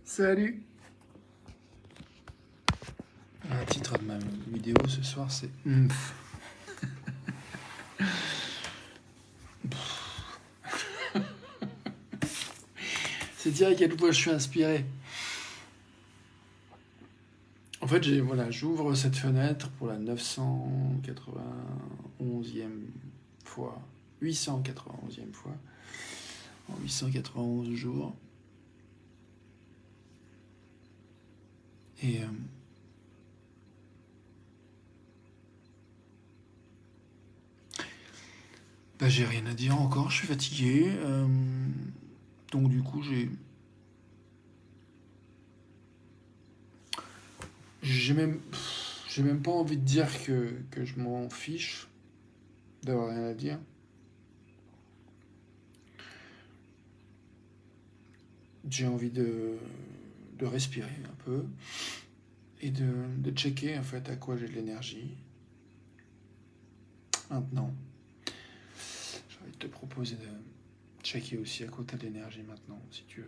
Salut. Le titre de ma vidéo ce soir c'est C'est dire à quel point je suis inspiré. En fait, j'ouvre cette fenêtre pour la 991e fois, 891e fois, en 891 jours. Et j'ai rien à dire encore, je suis fatigué. Donc du coup, j'ai même pas envie de dire que je m'en fiche d'avoir rien à dire. J'ai envie de respirer un peu et de checker en fait à quoi j'ai de l'énergie. Maintenant, j'ai envie de te proposer de checker aussi à quoi tu as de l'énergie maintenant, si tu veux.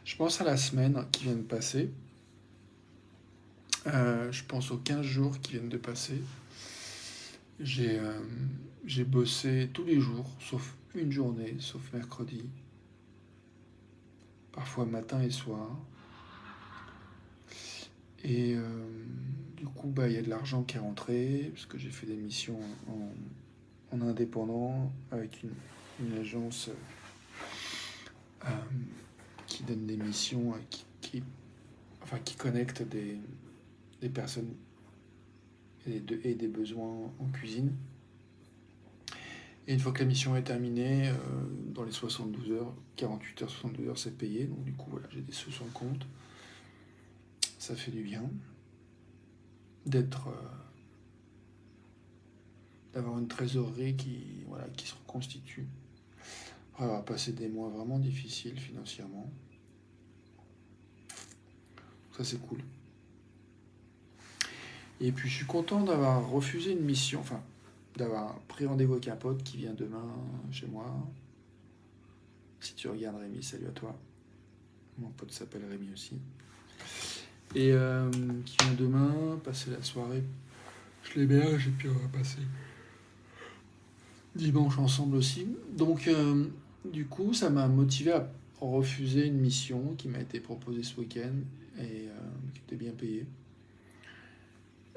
Je pense à la semaine qui vient de passer. Je pense aux 15 jours qui viennent de passer. J'ai bossé tous les jours, sauf une journée, sauf mercredi. Parfois matin et soir. Et du coup, il y a de l'argent qui est rentré, parce que j'ai fait des missions en indépendant avec une agence qui donne des missions, qui connecte des personnes et des besoins en cuisine. Et une fois que la mission est terminée, dans les 72 heures, 48 heures, 62 heures, c'est payé. Donc du coup, voilà, j'ai des sous sur le compte. Ça fait du bien d'avoir une trésorerie qui se reconstitue. Après avoir passé des mois vraiment difficiles financièrement. Ça, c'est cool. Et puis, je suis content d'avoir refusé une mission, d'avoir pris rendez-vous avec un pote qui vient demain chez moi. Si tu regardes Rémi, salut à toi. Mon pote s'appelle Rémi aussi. Et qui vient demain passer la soirée. Je l'héberge et puis on va passer dimanche ensemble aussi. Donc, du coup, ça m'a motivé à refuser une mission qui m'a été proposée ce week-end et qui était bien payée.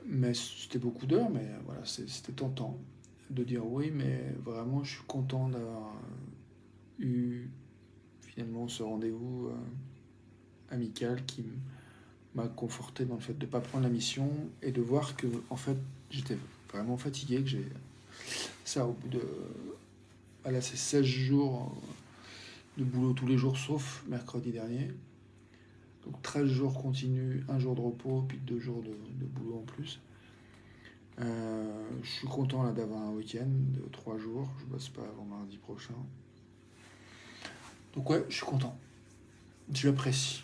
Mais c'était beaucoup d'heures, mais voilà, c'était tentant de dire oui, mais vraiment, je suis content d'avoir eu finalement ce rendez-vous amical qui m'a conforté dans le fait de ne pas prendre la mission et de voir que, en fait, j'étais vraiment fatigué, que j'ai ça au bout de... Voilà, c'est 16 jours de boulot tous les jours, sauf mercredi dernier. Donc 13 jours continus, un jour de repos, puis 2 jours de boulot en plus. Je suis content là d'avoir un week-end de 3 jours. Je bosse pas avant mardi prochain. Donc ouais, je suis content. J'apprécie.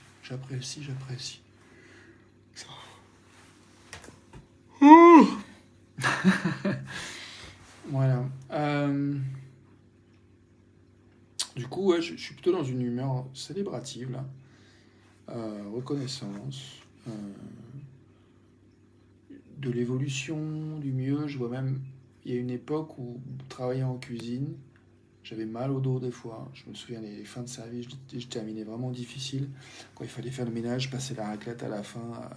Voilà. Du coup, ouais, je suis plutôt dans une humeur célébrative là. Reconnaissance. De l'évolution, du mieux. Je vois même, il y a une époque où, travaillant en cuisine, j'avais mal au dos des fois. Je me souviens, les fins de service, je terminais vraiment difficile. Quand il fallait faire le ménage, passer la raclette à la fin,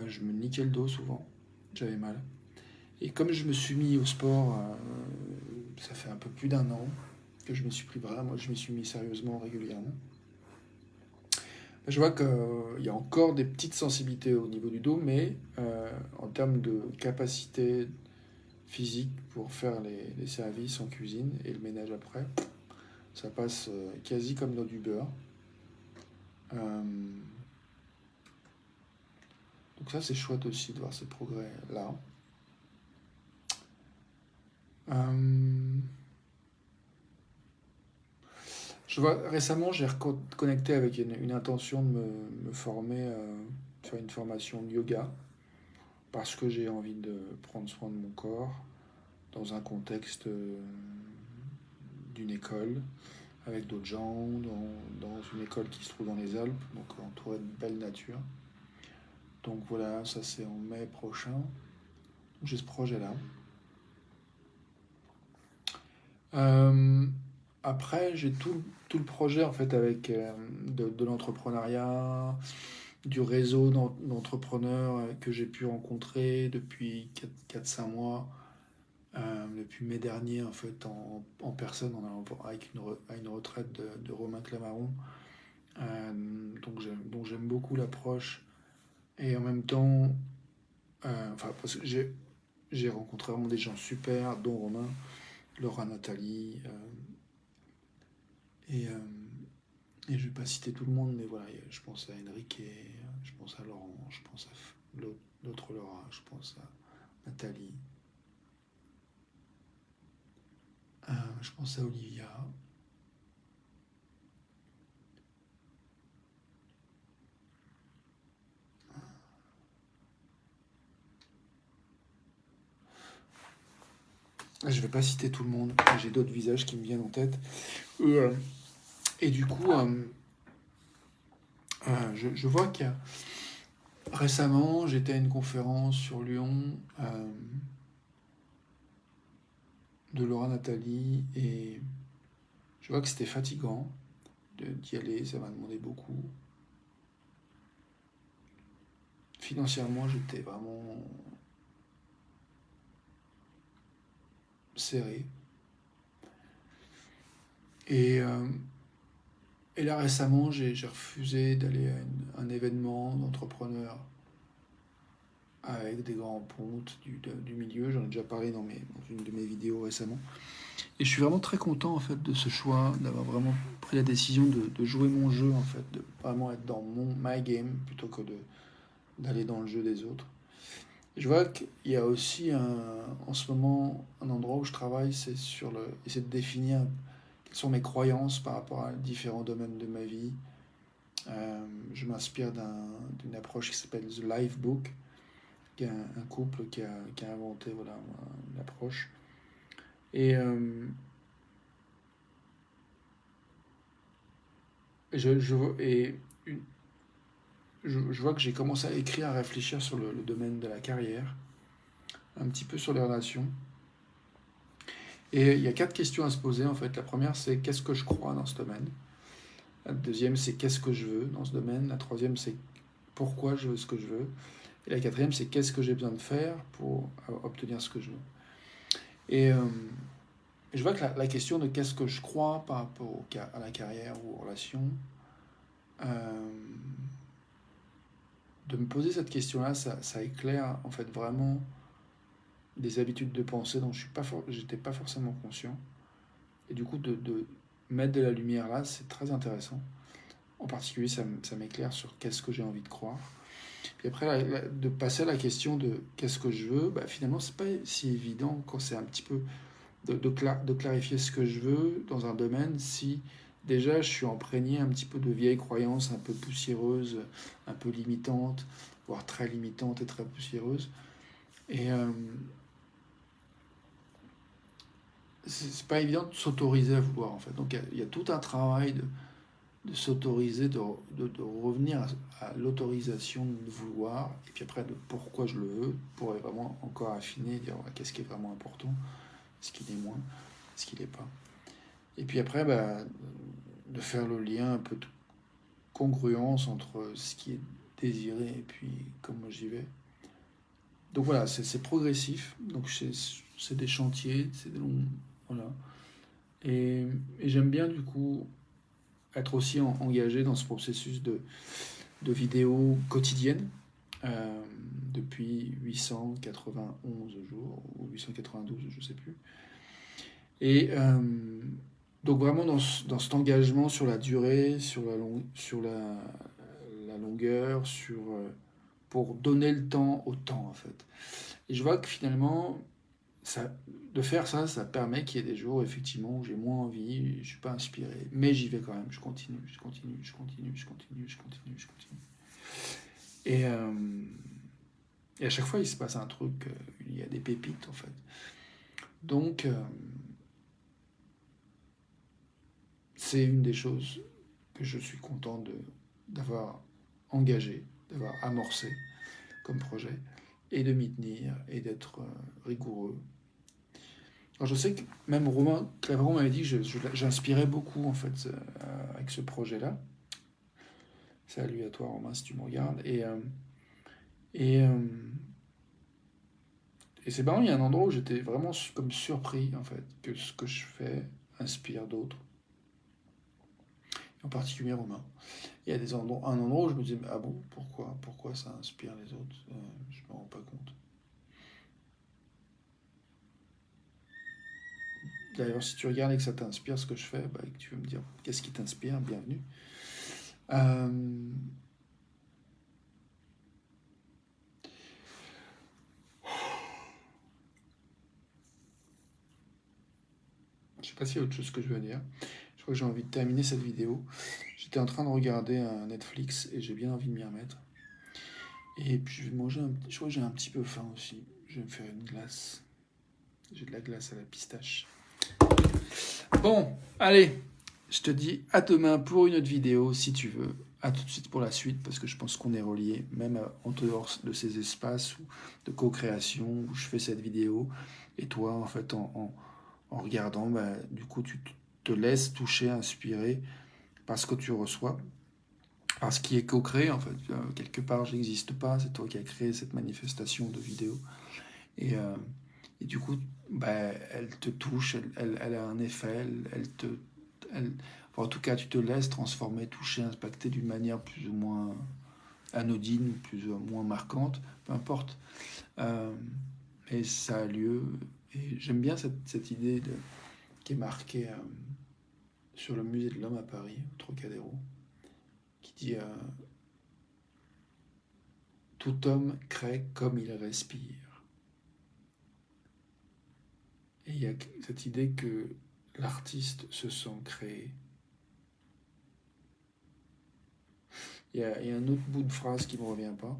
je me niquais le dos souvent. J'avais mal. Et comme je me suis mis au sport, ça fait un peu plus d'un an que je me suis mis sérieusement, régulièrement. Je vois qu'il y a encore des petites sensibilités au niveau du dos, mais en termes de capacité physique pour faire les services en cuisine et le ménage après, ça passe quasi comme dans du beurre. Donc ça, c'est chouette aussi de voir ces progrès-là. Je vois, récemment, j'ai reconnecté avec une intention de me former faire une formation de yoga parce que j'ai envie de prendre soin de mon corps dans un contexte d'une école avec d'autres gens, dans une école qui se trouve dans les Alpes, donc entourée de belle nature. Donc voilà, ça c'est en mai prochain. J'ai ce projet-là. Euh, Après, j'ai tout le projet en fait avec de l'entrepreneuriat, du réseau d'entrepreneurs que j'ai pu rencontrer depuis 4-5 mois, depuis mai dernier en fait en personne en allant à une retraite de Romain Clamaron. Donc j'aime beaucoup l'approche et en même temps, enfin parce que j'ai rencontré vraiment des gens super, dont Romain, Laura, Nathalie, et, euh, et je vais pas citer tout le monde, mais voilà, je pense à Henrik et je pense à Laurent, je pense à l'autre Laura, je pense à Nathalie, je pense à Olivia. Je vais pas citer tout le monde, j'ai d'autres visages qui me viennent en tête. Euh, et du coup, je vois qu'il y a récemment, j'étais à une conférence sur Lyon de Laura Nathalie et je vois que c'était fatigant d'y aller, ça m'a demandé beaucoup. Financièrement, j'étais vraiment serré. Et, euh, et là récemment, j'ai refusé d'aller à un événement d'entrepreneurs avec des grands pontes du milieu. J'en ai déjà parlé dans une de mes vidéos récemment. Et je suis vraiment très content en fait de ce choix, d'avoir vraiment pris la décision de jouer mon jeu en fait, de vraiment être dans my game plutôt que d'aller dans le jeu des autres. Je vois qu'il y a aussi en ce moment un endroit où je travaille, c'est essayer de définir quelles sont mes croyances par rapport à différents domaines de ma vie. Je m'inspire d'une approche qui s'appelle The Life Book, qui est un couple qui a inventé voilà, une approche. Et et une- je vois que j'ai commencé à écrire, à réfléchir sur le domaine de la carrière, un petit peu sur les relations. Et il y a 4 questions à se poser en fait. La première, c'est qu'est-ce que je crois dans ce domaine. La deuxième, c'est qu'est-ce que je veux dans ce domaine. La troisième, c'est pourquoi je veux ce que je veux. Et la quatrième, c'est qu'est-ce que j'ai besoin de faire pour obtenir ce que je veux. Et je vois que la question de qu'est-ce que je crois par rapport à la carrière ou aux relations, euh, de me poser cette question-là, ça éclaire en fait vraiment des habitudes de pensée dont j'étais pas forcément conscient. Et du coup, de mettre de la lumière là, c'est très intéressant. En particulier, ça m'éclaire sur qu'est-ce que j'ai envie de croire. Puis après, de passer à la question de qu'est-ce que je veux, bah, finalement, c'est pas si évident quand c'est un petit peu de clarifier ce que je veux dans un domaine si déjà je suis imprégné un petit peu de vieilles croyances un peu poussiéreuses, un peu limitantes, voire très limitantes et très poussiéreuses. Et c'est pas évident de s'autoriser à vouloir en fait. Donc il y a tout un travail de s'autoriser, de revenir à l'autorisation de vouloir, et puis après de pourquoi je le veux, pour vraiment encore affiner, dire ouais, qu'est-ce qui est vraiment important, ce qui l'est moins, ce qui l'est pas. Et puis après, bah, de faire le lien un peu de congruence entre ce qui est désiré et puis comment j'y vais. Donc voilà, c'est progressif, donc c'est des chantiers, c'est des longs. Voilà. Et j'aime bien du coup être aussi engagé dans ce processus de vidéos quotidiennes euh, depuis 891 jours ou 892, je ne sais plus. Et donc vraiment dans cet engagement sur la durée, la longueur, pour donner le temps au temps en fait. Et je vois que finalement, ça, de faire ça, ça permet qu'il y ait des jours effectivement où j'ai moins envie, je ne suis pas inspiré, mais j'y vais quand même, je continue, je continue, je continue, je continue, je continue, je continue. Et, euh, et à chaque fois, il se passe un truc, il y a des pépites en fait. Donc, c'est une des choses que je suis content d'avoir engagé, d'avoir amorcé comme projet, et de m'y tenir, et d'être rigoureux. Alors je sais que même Romain Clavron m'avait dit que j'inspirais beaucoup en fait avec ce projet-là. Salut à toi Romain si tu me regardes. Et, euh, et c'est marrant, il y a un endroit où j'étais vraiment comme surpris en fait que ce que je fais inspire d'autres, en particulier Romain. Il y a un endroit où je me disais ah bon pourquoi ça inspire les autres. Je me rends pas compte. D'ailleurs si tu regardes et que ça t'inspire ce que je fais, bah, et que tu veux me dire qu'est-ce qui t'inspire, bienvenue. Euh, je sais pas s'il y a autre chose que je veux dire. Je crois que j'ai envie de terminer cette vidéo. J'étais en train de regarder un Netflix et j'ai bien envie de m'y remettre. Et puis je vais manger je crois que j'ai un petit peu faim aussi. Je vais me faire une glace. J'ai de la glace à la pistache. Bon, allez, je te dis à demain pour une autre vidéo si tu veux. À tout de suite pour la suite parce que je pense qu'on est reliés, même en dehors de ces espaces de co-création où je fais cette vidéo. Et toi, en fait, en regardant, bah, du coup, tu te laisses toucher, inspirer par ce que tu reçois, par ce qui est co-créé en fait. Quelque part, je n'existe pas, c'est toi qui as créé cette manifestation de vidéo. Et, euh, et du coup, bah, elle te touche, elle a un effet, elle- enfin, en tout cas, tu te laisses transformer, toucher, impacter d'une manière plus ou moins anodine, plus ou moins marquante, peu importe. Euh, et ça a lieu. Et j'aime bien cette idée qui est marquée sur le musée de l'Homme à Paris, au Trocadéro, qui dit tout homme crée comme il respire. Et il y a cette idée que l'artiste se sent créer. Il y a un autre bout de phrase qui ne me revient pas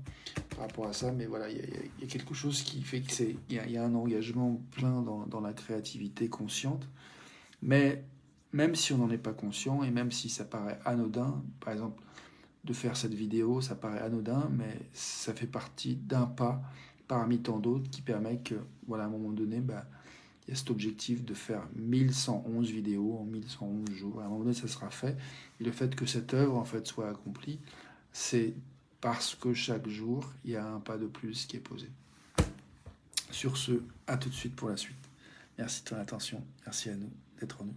par rapport à ça, mais voilà, il y a quelque chose qui fait que il y a un engagement plein dans la créativité consciente, mais même si on n'en est pas conscient, et même si ça paraît anodin, par exemple, de faire cette vidéo, ça paraît anodin, mais ça fait partie d'un pas parmi tant d'autres qui permet que, voilà, à un moment donné, bah, il y a cet objectif de faire 1111 vidéos en 1111 jours. À un moment donné, ça sera fait. Et le fait que cette œuvre, en fait, soit accomplie, c'est parce que chaque jour, il y a un pas de plus qui est posé. Sur ce, à tout de suite pour la suite. Merci de ton attention. Merci à nous d'être nous.